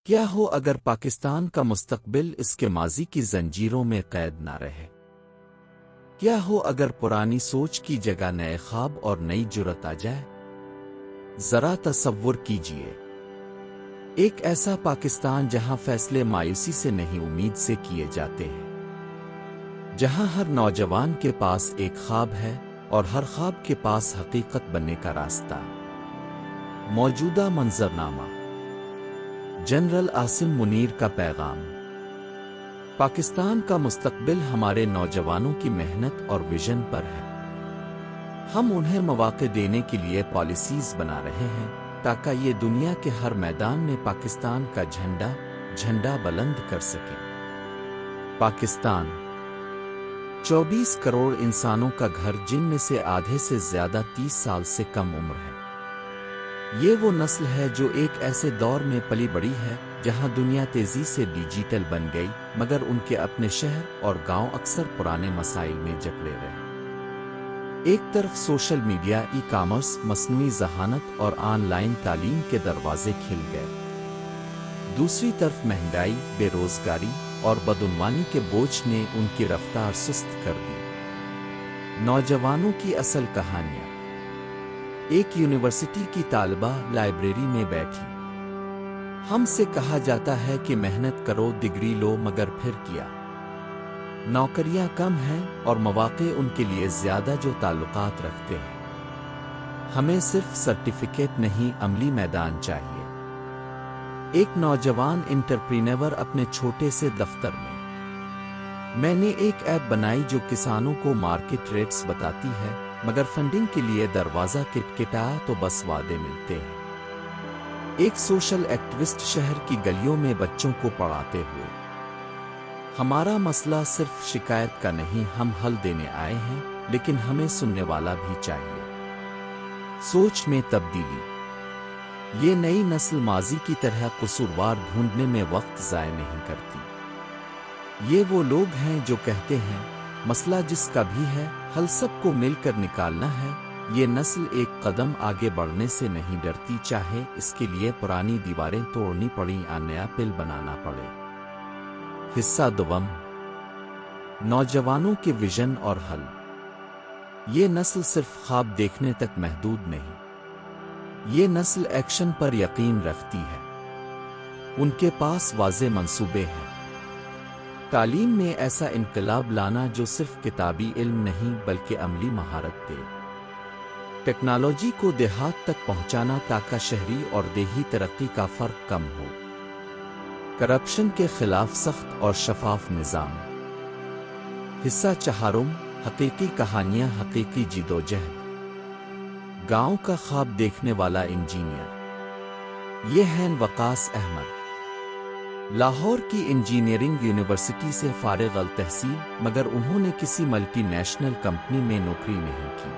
کیا ہو اگر پاکستان کا مستقبل اس کے ماضی کی زنجیروں میں قید نہ رہے؟ کیا ہو اگر پرانی سوچ کی جگہ نئے خواب اور نئی جرأت آ جائے؟ ذرا تصور کیجئے، ایک ایسا پاکستان جہاں فیصلے مایوسی سے نہیں امید سے کیے جاتے ہیں، جہاں ہر نوجوان کے پاس ایک خواب ہے اور ہر خواب کے پاس حقیقت بننے کا راستہ۔ موجودہ منظرنامہ، جنرل عاصم منیر کا پیغام۔ پاکستان کا مستقبل ہمارے نوجوانوں کی محنت اور ویژن پر ہے۔ ہم انہیں مواقع دینے کے لیے پالیسیز بنا رہے ہیں تاکہ یہ دنیا کے ہر میدان میں پاکستان کا جھنڈا بلند کر سکے۔ پاکستان 24 کروڑ انسانوں کا گھر، جن میں سے آدھے سے زیادہ 30 سال سے کم عمر ہے۔ یہ وہ نسل ہے جو ایک ایسے دور میں پلی بڑھی ہے جہاں دنیا تیزی سے ڈیجیٹل بن گئی، مگر ان کے اپنے شہر اور گاؤں اکثر پرانے مسائل میں جکڑے رہے۔ ایک طرف سوشل میڈیا، ای کامرس، مصنوعی ذہانت اور آن لائن تعلیم کے دروازے کھل گئے، دوسری طرف مہنگائی، بے روزگاری اور بدعنوانی کے بوجھ نے ان کی رفتار سست کر دی۔ نوجوانوں کی اصل کہانیاں۔ ایک یونیورسٹی کی طالبہ لائبریری میں بیٹھی۔ ہم سے کہا جاتا ہے کہ محنت کرو، ڈگری لو، مگر پھر کیا؟ نوکریاں کم ہیں اور مواقع ان کے لیے زیادہ جو تعلقات رکھتے ہیں۔ ہمیں صرف سرٹیفکیٹ نہیں، عملی میدان چاہیے۔ ایک نوجوان انٹرپرینور اپنے چھوٹے سے دفتر میں نے ایک ایپ بنائی جو کسانوں کو مارکیٹ ریٹس بتاتی ہے، مگر فنڈنگ کے لیے دروازہ کٹکھٹایا تو بس وعدے ملتے ہیں۔ ایک سوشل ایکٹیوسٹ شہر کی گلیوں میں بچوں کو پڑھاتے ہوئے، ہمارا مسئلہ صرف شکایت کا نہیں، ہم حل دینے آئے ہیں، لیکن ہمیں سننے والا بھی چاہیے۔ سوچ میں تبدیلی۔ یہ نئی نسل ماضی کی طرح قصوروار ڈھونڈنے میں وقت ضائع نہیں کرتی۔ یہ وہ لوگ ہیں جو کہتے ہیں، مسئلہ جس کا بھی ہے، حل سب کو مل کر نکالنا ہے۔ یہ نسل ایک قدم آگے بڑھنے سے نہیں ڈرتی، چاہے اس کے لیے پرانی دیواریں توڑنی پڑیں یا نیا پل بنانا پڑے۔ حصہ دوم، نوجوانوں کے ویژن اور حل۔ یہ نسل صرف خواب دیکھنے تک محدود نہیں، یہ نسل ایکشن پر یقین رکھتی ہے۔ ان کے پاس واضح منصوبے ہیں۔ تعلیم میں ایسا انقلاب لانا جو صرف کتابی علم نہیں بلکہ عملی مہارت دے۔ ٹیکنالوجی کو دیہات تک پہنچانا تاکہ شہری اور دیہی ترقی کا فرق کم ہو۔ کرپشن کے خلاف سخت اور شفاف نظام۔ حصہ چہارم، حقیقی کہانیاں، حقیقی جدوجہد۔ گاؤں کا خواب دیکھنے والا انجینئر۔ یہ ہیں وقاص احمد۔ لاہور کی انجینئرنگ یونیورسٹی سے فارغ التحصیل، مگر انہوں نے کسی ملٹی نیشنل کمپنی میں نوکری نہیں کی۔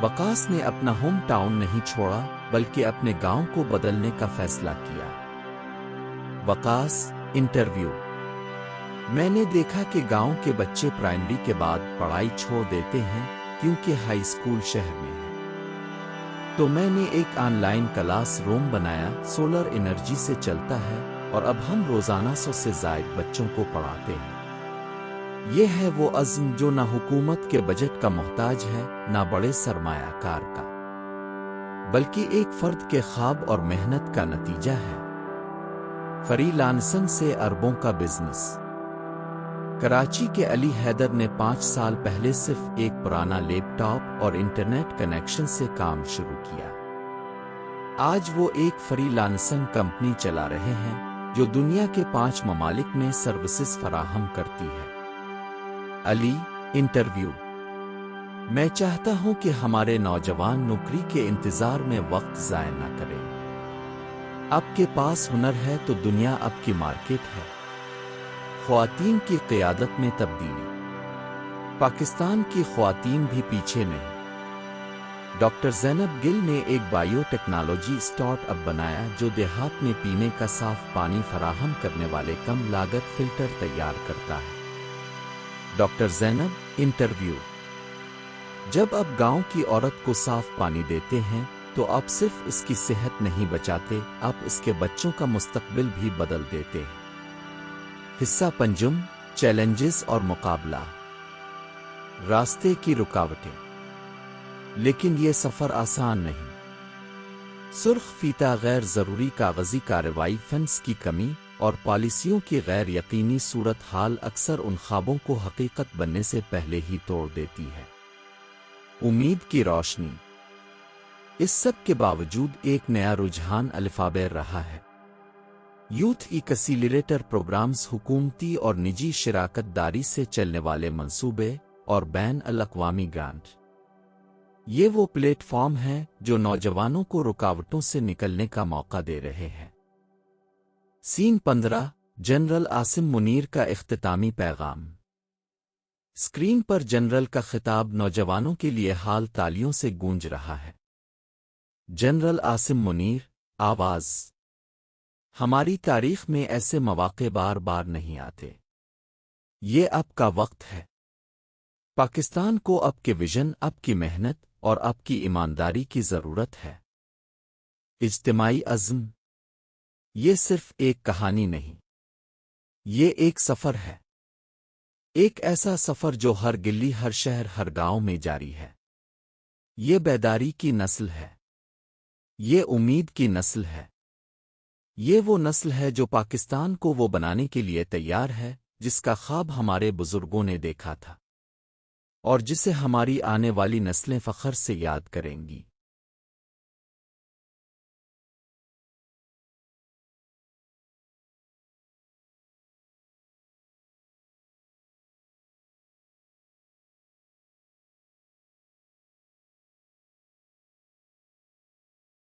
وقاص نے اپنا ہوم ٹاؤن نہیں چھوڑا بلکہ اپنے گاؤں کو بدلنے کا فیصلہ کیا۔ وقاص انٹرویو۔ میں نے دیکھا کہ گاؤں کے بچے پرائمری کے بعد پڑھائی چھوڑ دیتے ہیں کیونکہ ہائی اسکول شہر میں ہے۔ تو میں نے ایک آن لائن کلاس روم بنایا، سولر انرجی سے چلتا ہے، اور اب ہم روزانہ 100 سے زائد بچوں کو پڑھاتے ہیں۔ یہ ہے وہ عزم جو نہ حکومت کے بجٹ کا محتاج ہے، نہ بڑے سرمایہ کار کا، بلکہ ایک فرد کے خواب اور محنت کا نتیجہ ہے۔ فری لانسنگ سے اربوں کا بزنس۔ کراچی کے علی حیدر نے 5 سال پہلے صرف ایک پرانا لیپ ٹاپ اور انٹرنیٹ کنیکشن سے کام شروع کیا۔ آج وہ ایک فری لانسنگ کمپنی چلا رہے ہیں جو دنیا کے 5 ممالک میں سروسز فراہم کرتی ہے۔ علی انٹرویو۔ میں چاہتا ہوں کہ ہمارے نوجوان نوکری کے انتظار میں وقت ضائع نہ کریں۔ آپ کے پاس ہنر ہے تو دنیا آپ کی مارکیٹ ہے۔ خواتین کی قیادت میں تبدیلی۔ پاکستان کی خواتین بھی پیچھے نہیں۔ ڈاکٹر زینب گل نے ایک بائیو ٹیکنالوجی اسٹارٹ اپ بنایا جو دیہات میں پینے کا صاف پانی فراہم کرنے والے کم لاگت فلٹر تیار کرتا ہے۔ ڈاکٹر زینب انٹرویو۔ جب اب گاؤں کی عورت کو صاف پانی دیتے ہیں تو آپ صرف اس کی صحت نہیں بچاتے، آپ اس کے بچوں کا مستقبل بھی بدل دیتے ہیں۔ حصہ پنجم، چیلنجز اور مقابلہ، راستے کی رکاوٹیں۔ لیکن یہ سفر آسان نہیں۔ سرخ فیتہ، غیر ضروری کاغذی کارروائی، فنڈز کی کمی اور پالیسیوں کی غیر یقینی صورتحال اکثر ان خوابوں کو حقیقت بننے سے پہلے ہی توڑ دیتی ہے۔ امید کی روشنی۔ اس سب کے باوجود ایک نیا رجحان الفابیر رہا ہے۔ یوتھ ایکسیلریٹر پروگرامز، حکومتی اور نجی شراکت داری سے چلنے والے منصوبے اور بین الاقوامی گرانٹ۔ یہ وہ پلیٹ فارم ہیں جو نوجوانوں کو رکاوٹوں سے نکلنے کا موقع دے رہے ہیں۔ سین 15، جنرل عاصم منیر کا اختتامی پیغام۔ اسکرین پر جنرل کا خطاب نوجوانوں کے لیے حال تالیوں سے گونج رہا ہے۔ جنرل عاصم منیر، آواز۔ ہماری تاریخ میں ایسے مواقع بار بار نہیں آتے۔ یہ اب کا وقت ہے۔ پاکستان کو اب کے ویژن، اب کی محنت اور اب کی ایمانداری کی ضرورت ہے۔ اجتماعی عزم۔ یہ صرف ایک کہانی نہیں، یہ ایک سفر ہے۔ ایک ایسا سفر جو ہر گلی، ہر شہر، ہر گاؤں میں جاری ہے۔ یہ بیداری کی نسل ہے، یہ امید کی نسل ہے، یہ وہ نسل ہے جو پاکستان کو وہ بنانے کے لیے تیار ہے جس کا خواب ہمارے بزرگوں نے دیکھا تھا، اور جسے ہماری آنے والی نسلیں فخر سے یاد کریں گی۔